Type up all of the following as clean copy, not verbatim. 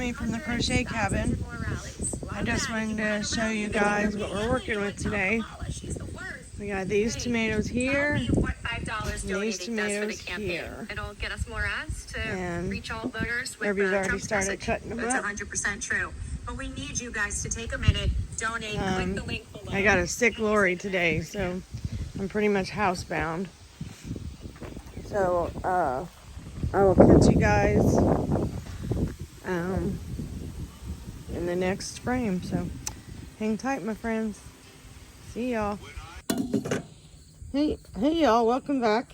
Kimmie from the Crochet Cabin. I just wanted to show you guys what we're working with today. We got these tomatoes here, and these tomatoes here. It'll get us more ads to reach all voters with Herbie's the already Trump started message. cutting them It's up. 100% true. But we need you guys to take a minute, donate, click the link below. I got a sick Lori today, so I'm pretty much housebound. So, I will catch you guys in the next frame. So, hang tight, my friends. See y'all. Hey y'all, welcome back.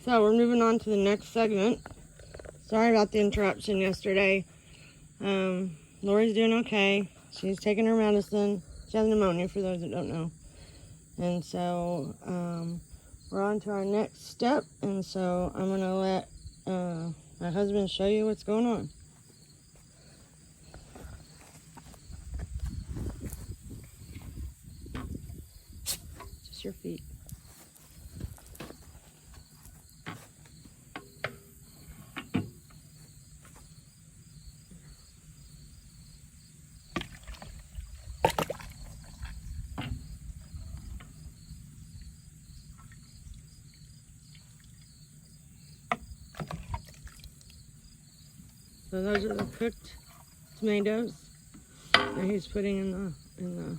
So, we're moving on to the next segment. Sorry about the interruption yesterday. Lori's doing okay. She's taking her medicine. She has pneumonia, for those that don't know. And so, we're on to our next step. And so, I'm going to let my husband show you what's going on. Just your feet. So those are the cooked tomatoes that he's putting in the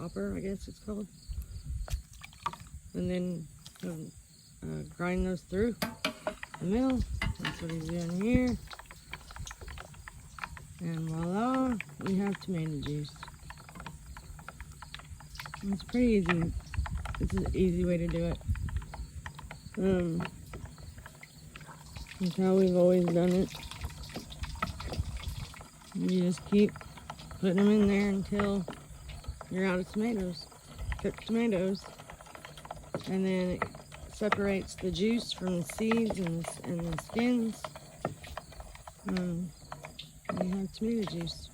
hopper, I guess it's called. And then he'll grind those through the mill. That's what he's doing here. And voila, we have tomato juice. And it's pretty easy. It's an easy way to do it. That's how we've always done it. You just keep putting them in there until you're out of tomatoes, cooked tomatoes. And then it separates the juice from the seeds and the skins. And you have tomato juice.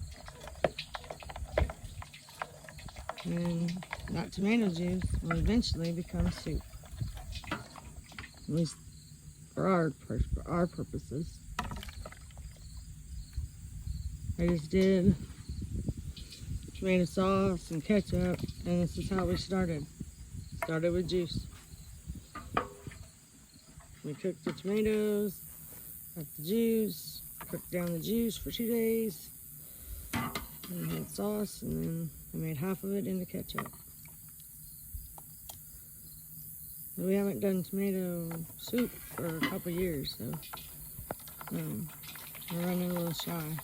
And that tomato juice will eventually become soup. At least for our purposes. I just did tomato sauce and ketchup, and this is how we started. Started with juice. We cooked the tomatoes, got the juice, cooked down the juice for 2 days, and had sauce, and then I made half of it into ketchup. And we haven't done tomato soup for a couple years, so we're running a little shy.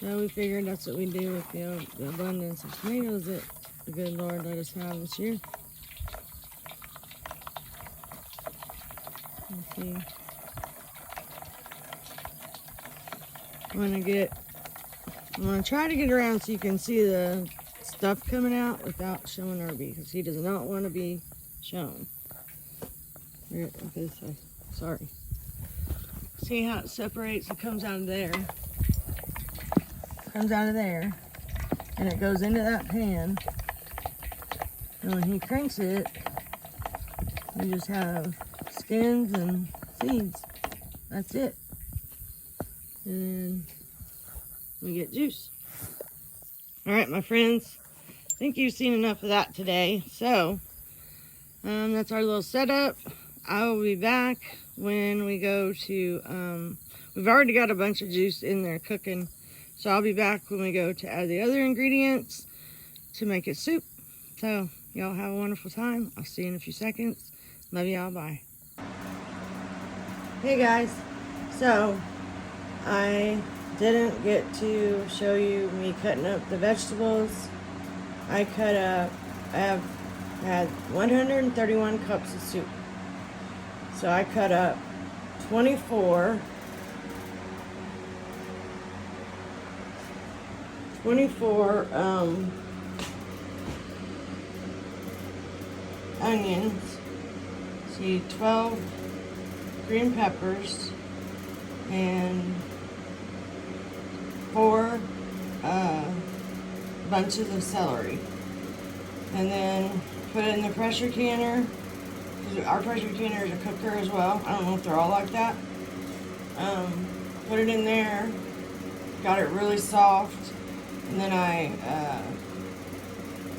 So we figured that's what we do with the abundance of tomatoes that the good Lord let us have this year. Let's see. I'm gonna try to get around so you can see the stuff coming out without showing Herbie, because he does not want to be shown. Here, this way. Sorry. See how it separates? It comes out of there. Comes out of there, and it goes into that pan. And when he cranks it, you just have skins and seeds. That's it. And we get juice. All right, my friends. I think you've seen enough of that today. So, that's our little setup. I will be back when we go to, we've already got a bunch of juice in there cooking. So I'll be back when we go to add the other ingredients to make it soup. So y'all have a wonderful time. I'll see you in a few seconds. Love y'all. Bye. Hey guys. So I didn't get to show you me cutting up the vegetables. I have had 131 cups of soup. So I cut up 24 onions, see 12 green peppers, and 4 bunches of celery. And then put it in the pressure canner. Our pressure canner is a cooker as well. I don't know if they're all like that. put it in there, got it really soft, and then I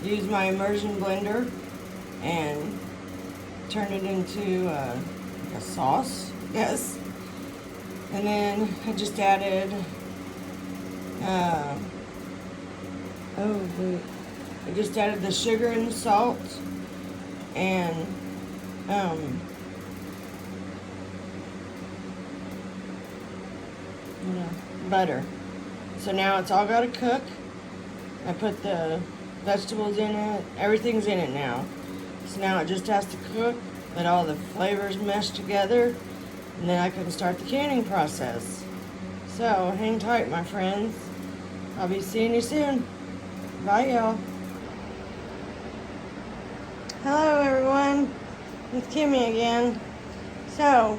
used my immersion blender and turned it into a sauce, yes. And then I just added, I just added the sugar and the salt and butter. So now it's all got to cook. I put the vegetables in it, everything's in it now. So now it just has to cook, let all the flavors mesh together, and then I can start the canning process. So hang tight, my friends. I'll be seeing you soon. Bye, y'all. Hello, everyone. It's Kimmie again. So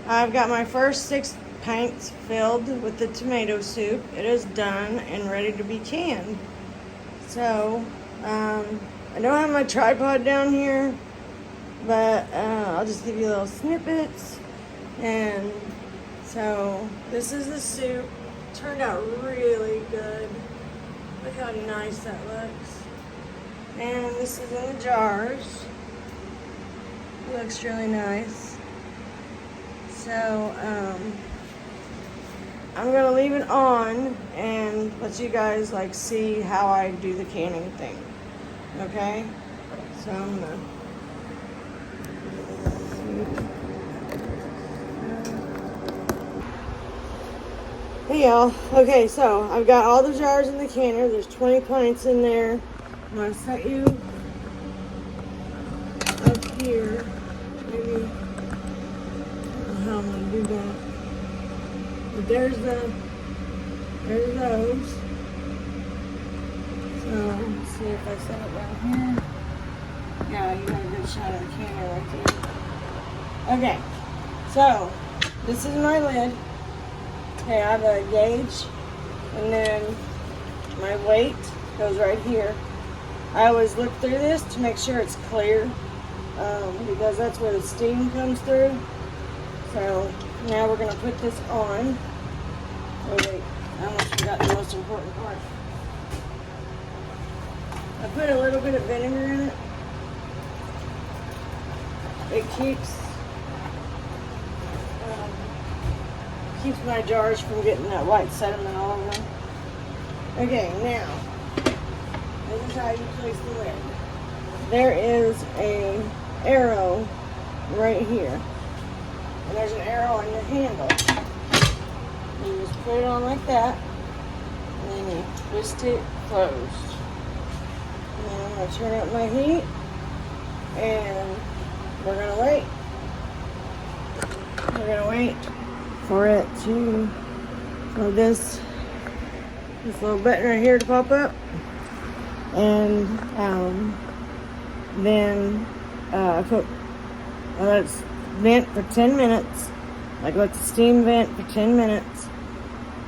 I've got my first 6 pints filled with the tomato soup. It is done and ready to be canned. So I don't have my tripod down here, but I'll just give you little snippets. And so this is the soup. Turned out really good. Look how nice that looks. And this is in the jars. It looks really nice. So I'm gonna leave it on and let you guys like see how I do the canning thing. Okay? So I'm gonna Hey y'all. Okay, so I've got all the jars in the canner. There's 20 pints in there. I'm gonna set you up here. Maybe I don't know how I'm gonna do that. But there's those. So let's see if I set it right here. Yeah, you got a good shot of the canner right there. Okay, so this is my lid. Okay, I have a gauge, and then my weight goes right here. I always look through this to make sure it's clear, because that's where the steam comes through. So now we're gonna put this on. Oh wait, I almost forgot the most important part. I put a little bit of vinegar in it. It keeps my jars from getting that white sediment all over them. Okay, now, this is how you place the lid. There is an arrow right here. And there's an arrow on the handle. You just put it on like that. And then you twist it closed. And then I'm going to turn up my heat. And we're going to wait. We're going to wait for it to, for this little button right here to pop up, and then I let it vent for 10 minutes, like let the steam vent for 10 minutes,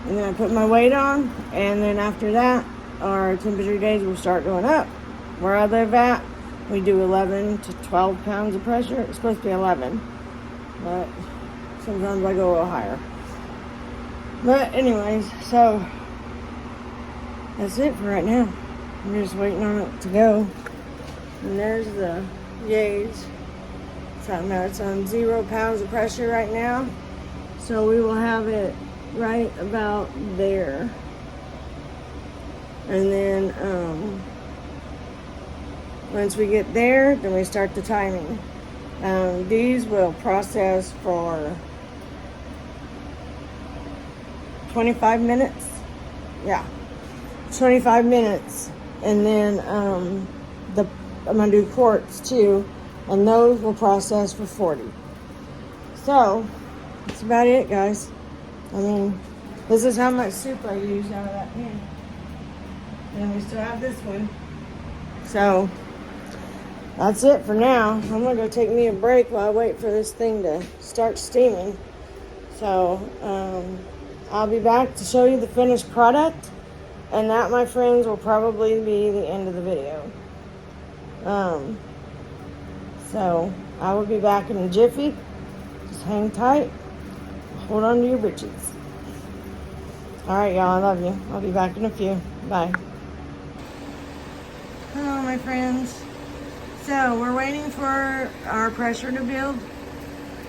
and then I put my weight on, and then after that our temperature gauge will start going up. Where I live at, we do 11 to 12 pounds of pressure. It's supposed to be 11, but sometimes I go a little higher. But anyways, so that's it for right now. I'm just waiting on it to go. And there's the gauge. So now it's on 0 pounds of pressure right now. So we will have it right about there. And then once we get there, then we start the timing. These will process for 25 minutes. Yeah, 25 minutes. And then I'm gonna do quarts too, and those will process for 40. So that's about it, guys. I mean, this is how much soup I used out of that pan. And we still have this one. So that's it for now. I'm gonna go take me a break while I wait for this thing to start steaming. So I'll be back to show you the finished product, and that, my friends, will probably be the end of the video. So I will be back in a jiffy. Just hang tight. Hold on to your britches. All right, y'all. I love you. I'll be back in a few. Bye. Hello, my friends. So we're waiting for our pressure to build.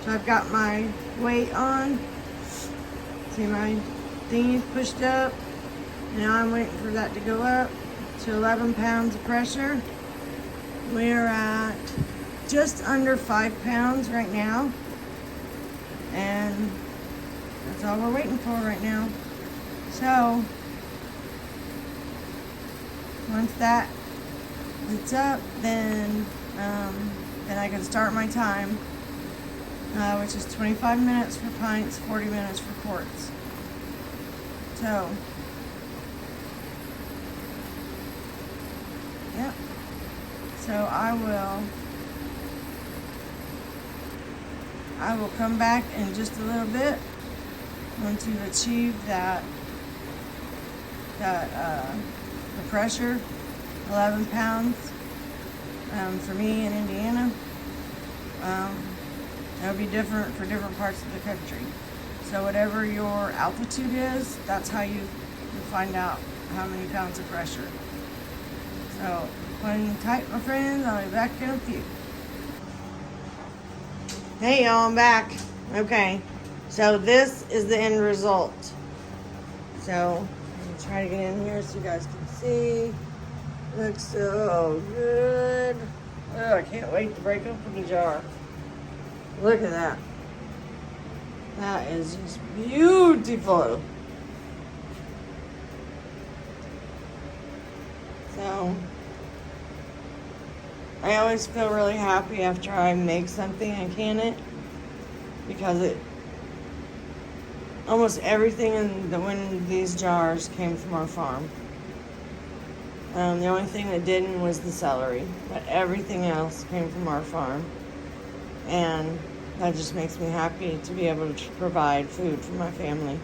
So I've got my weight on. See, my thingy's pushed up. Now I'm waiting for that to go up to 11 pounds of pressure. We're at just under 5 pounds right now. And that's all we're waiting for right now. So once that gets up, then I can start my time, which is 25 minutes for pints, 40 minutes for quarts. So, yep. So I will come back in just a little bit once you've achieved the pressure, 11 pounds for me in Indiana. It'll be different for different parts of the country. So whatever your altitude is, that's how you find out how many pounds of pressure. So hang tight, my friends. I'll be back in a few. Hey y'all, I'm back. Okay, so this is the end result. So I'm gonna try to get in here so you guys can see. Looks so good. Oh, I can't wait to break open the jar. Look at that. That is just beautiful. So I always feel really happy after I make something and can it, because almost everything in these jars came from our farm. The only thing that didn't was the celery, but everything else came from our farm. And that just makes me happy to be able to provide food for my family.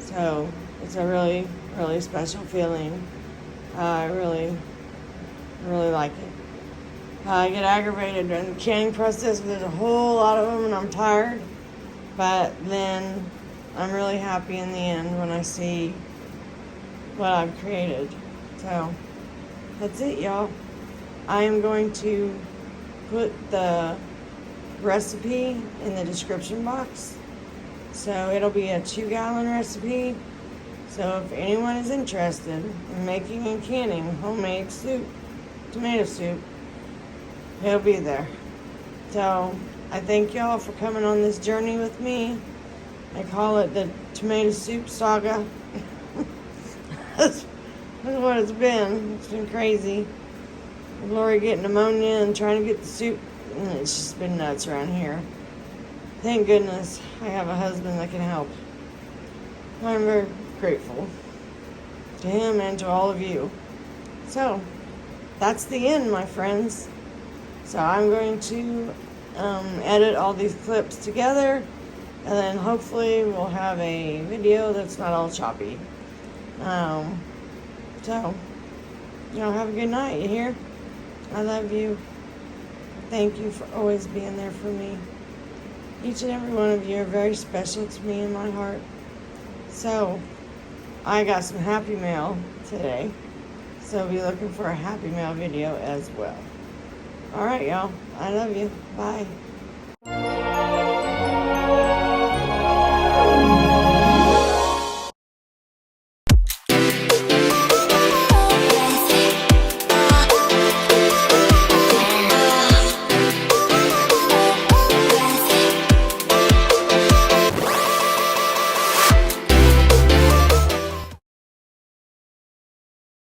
So it's a really, really special feeling. I really, really like it. I get aggravated during the canning process. There's a whole lot of them and I'm tired. But then I'm really happy in the end when I see what I've created. So that's it, y'all. I am going to put the recipe in the description box. So it'll be a 2-gallon recipe. So if anyone is interested in making and canning homemade soup, tomato soup, it'll be there. So I thank y'all for coming on this journey with me. I call it the tomato soup saga. That's what it's been. It's been crazy. Lori getting pneumonia and trying to get the soup. And it's just been nuts around here. Thank goodness I have a husband that can help. I'm very grateful to him and to all of you. So that's the end, my friends. So I'm going to edit all these clips together, and then hopefully we'll have a video that's not all choppy. So, have a good night, you hear? I love you. Thank you for always being there for me. Each and every one of you are very special to me in my heart. So, I got some Happy Mail today. So, be looking for a Happy Mail video as well. Alright, y'all. I love you. Bye.